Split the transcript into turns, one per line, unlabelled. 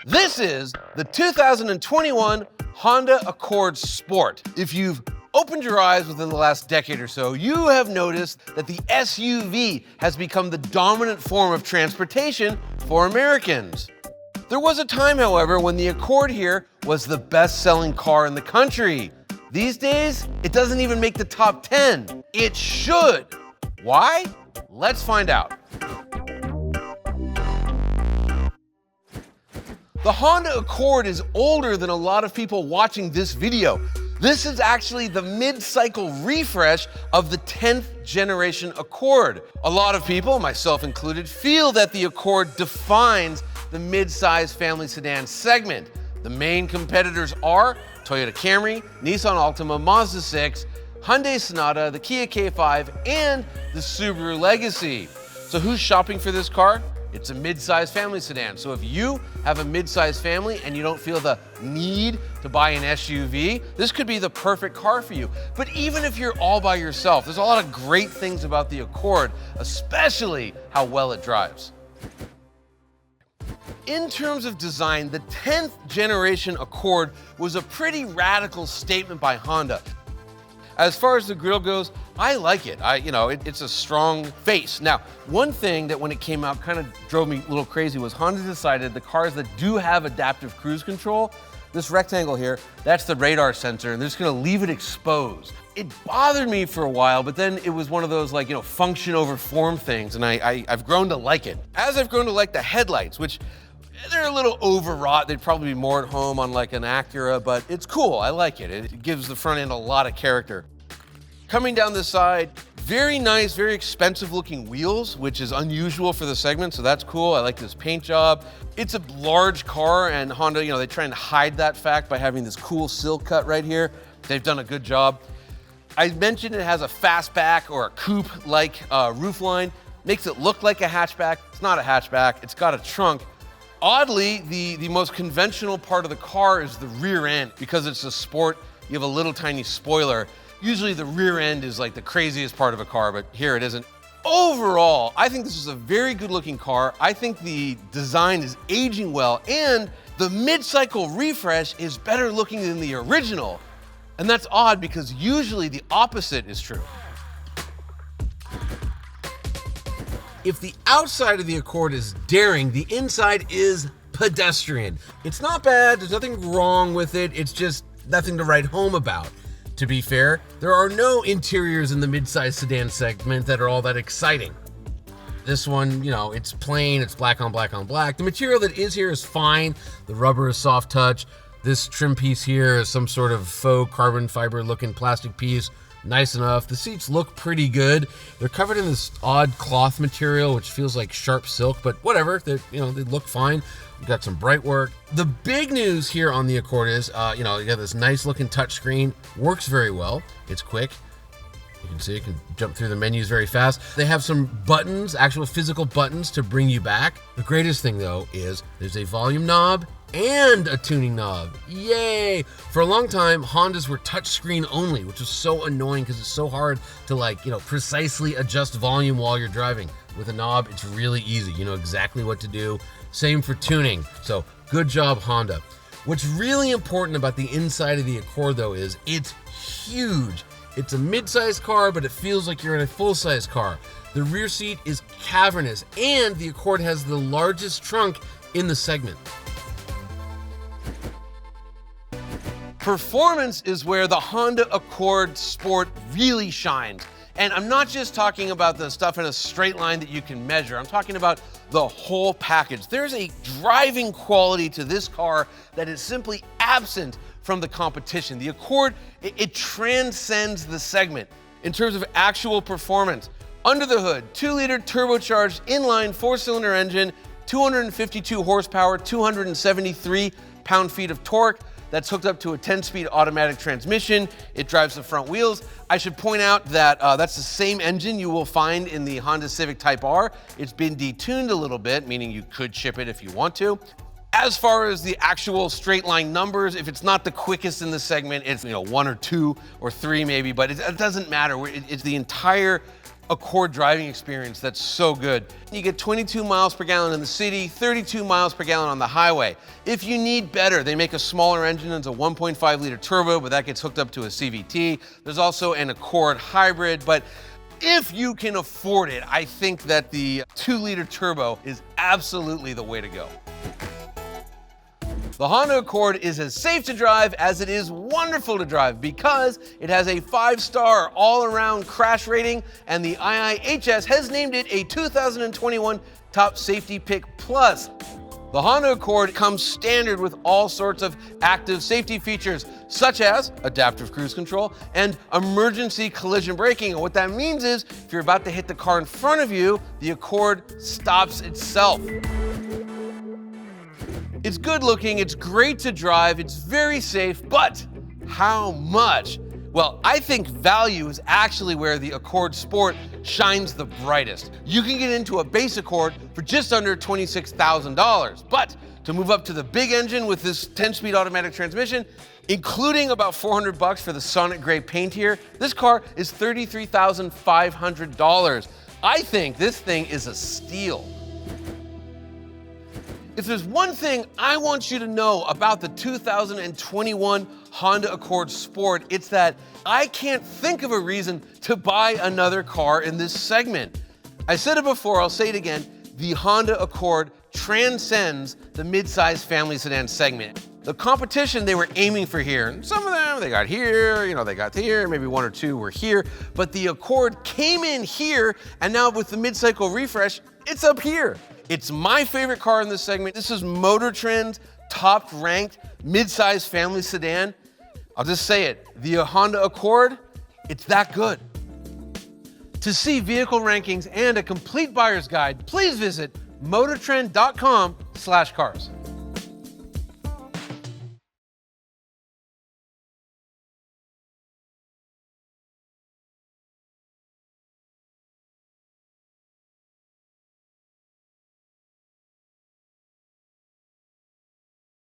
This is the 2021 Honda Accord Sport. If you've opened your eyes within the last decade or so, you have noticed that the SUV has become the dominant form of transportation for Americans. There was a time, however, when the Accord here was the best-selling car in the country. These days, it doesn't even make the top 10. It should. Why? Let's find out. The Honda Accord is older than a lot of people watching this video. This is actually the mid-cycle refresh of the 10th generation Accord. A lot of people, myself included, feel that the Accord defines the mid-size family sedan segment. The main competitors are Toyota Camry, Nissan Altima, Mazda 6, Hyundai Sonata, the Kia K5, and the Subaru Legacy. So who's shopping for this car? It's a mid-size family sedan. So if you have a mid-size family and you don't feel the need to buy an SUV, this could be the perfect car for you. But even if you're all by yourself, there's a lot of great things about the Accord, especially how well it drives. In terms of design, the 10th generation Accord was a pretty radical statement by Honda. As far as the grille goes, I like it. It's a strong face. Now, one thing that when it came out kind of drove me a little crazy was Honda decided the cars that do have adaptive cruise control, this rectangle here, that's the radar sensor, and they're just gonna leave it exposed. It bothered me for a while, but then it was one of those function over form things, and I've grown to like it. As I've grown to like the headlights, which they're a little overwrought. They'd probably be more at home on like an Acura, but it's cool. I like it. It gives the front end a lot of character. Coming down this side, very nice, very expensive looking wheels, which is unusual for the segment, so that's cool. I like this paint job. It's a large car, and Honda, they try and hide that fact by having this cool silk cut right here. They've done a good job. I mentioned it has a fastback or a coupe-like roofline. Makes it look like a hatchback. It's not a hatchback. It's got a trunk. Oddly, the most conventional part of the car is the rear end. Because it's a sport, you have a little tiny spoiler. Usually the rear end is like the craziest part of a car, but here it isn't. Overall, I think this is a very good looking car. I think the design is aging well, and the mid-cycle refresh is better looking than the original. And that's odd because usually the opposite is true. If the outside of the Accord is daring, the inside is pedestrian. It's not bad, there's nothing wrong with it, it's just nothing to write home about. To be fair, there are no interiors in the mid-size sedan segment that are all that exciting. This one, it's plain, it's black on black on black. The material that is here is fine. The rubber is soft touch. This trim piece here is some sort of faux carbon fiber looking plastic piece. Nice enough. The seats look pretty good. They're covered in this odd cloth material, which feels like sharp silk, but whatever. They look fine. We've got some bright work. The big news here on the Accord is, you got this nice looking touchscreen. Works very well. It's quick. You can see it can jump through the menus very fast. They have some buttons, actual physical buttons to bring you back. The greatest thing though is there's a volume knob and a tuning knob. Yay! For a long time, Hondas were touchscreen only, which was so annoying because it's so hard to precisely adjust volume while you're driving. With a knob, it's really easy. You know exactly what to do. Same for tuning. So good job, Honda. What's really important about the inside of the Accord though is it's huge. It's a mid-size car, but it feels like you're in a full-size car. The rear seat is cavernous, and the Accord has the largest trunk in the segment. Performance is where the Honda Accord Sport really shines. And I'm not just talking about the stuff in a straight line that you can measure. I'm talking about the whole package. There's a driving quality to this car that is simply absent from the competition. The Accord, it transcends the segment in terms of actual performance. Under the hood, 2-liter turbocharged inline 4-cylinder engine, 252 horsepower, 273 pound-feet of torque. That's hooked up to a 10-speed automatic transmission. It drives the front wheels. I should point out that that's the same engine you will find in the Honda Civic Type R. It's been detuned a little bit, meaning you could ship it if you want to. As far as the actual straight line numbers, if it's not the quickest in the segment, it's 1 or 2 or 3 maybe, but it doesn't matter. It's the entire Accord driving experience that's so good. You get 22 miles per gallon in the city, 32 miles per gallon on the highway. If you need better, they make a smaller engine. It's a 1.5 liter turbo, but that gets hooked up to a CVT. There's also an Accord hybrid, but if you can afford it, I think that the 2-liter turbo is absolutely the way to go. The Honda Accord is as safe to drive as it is wonderful to drive because it has a 5-star all-around crash rating, and the IIHS has named it a 2021 Top Safety Pick Plus. The Honda Accord comes standard with all sorts of active safety features, such as adaptive cruise control and emergency collision braking. And what that means is, if you're about to hit the car in front of you, the Accord stops itself. It's good looking, it's great to drive, it's very safe, but how much? Well, I think value is actually where the Accord Sport shines the brightest. You can get into a base Accord for just under $26,000, but to move up to the big engine with this 10-speed automatic transmission, including about $400 for the Sonic Gray paint here, this car is $33,500. I think this thing is a steal. If there's one thing I want you to know about the 2021 Honda Accord Sport, it's that I can't think of a reason to buy another car in this segment. I said it before, I'll say it again, the Honda Accord transcends the mid-size family sedan segment. The competition they were aiming for here, and some of them they got here, they got here, maybe one or two were here, but the Accord came in here, and now with the mid-cycle refresh, it's up here. It's my favorite car in this segment. This is MotorTrend's top-ranked mid-size family sedan. I'll just say it, the Honda Accord, it's that good. To see vehicle rankings and a complete buyer's guide, please visit motortrend.com/cars.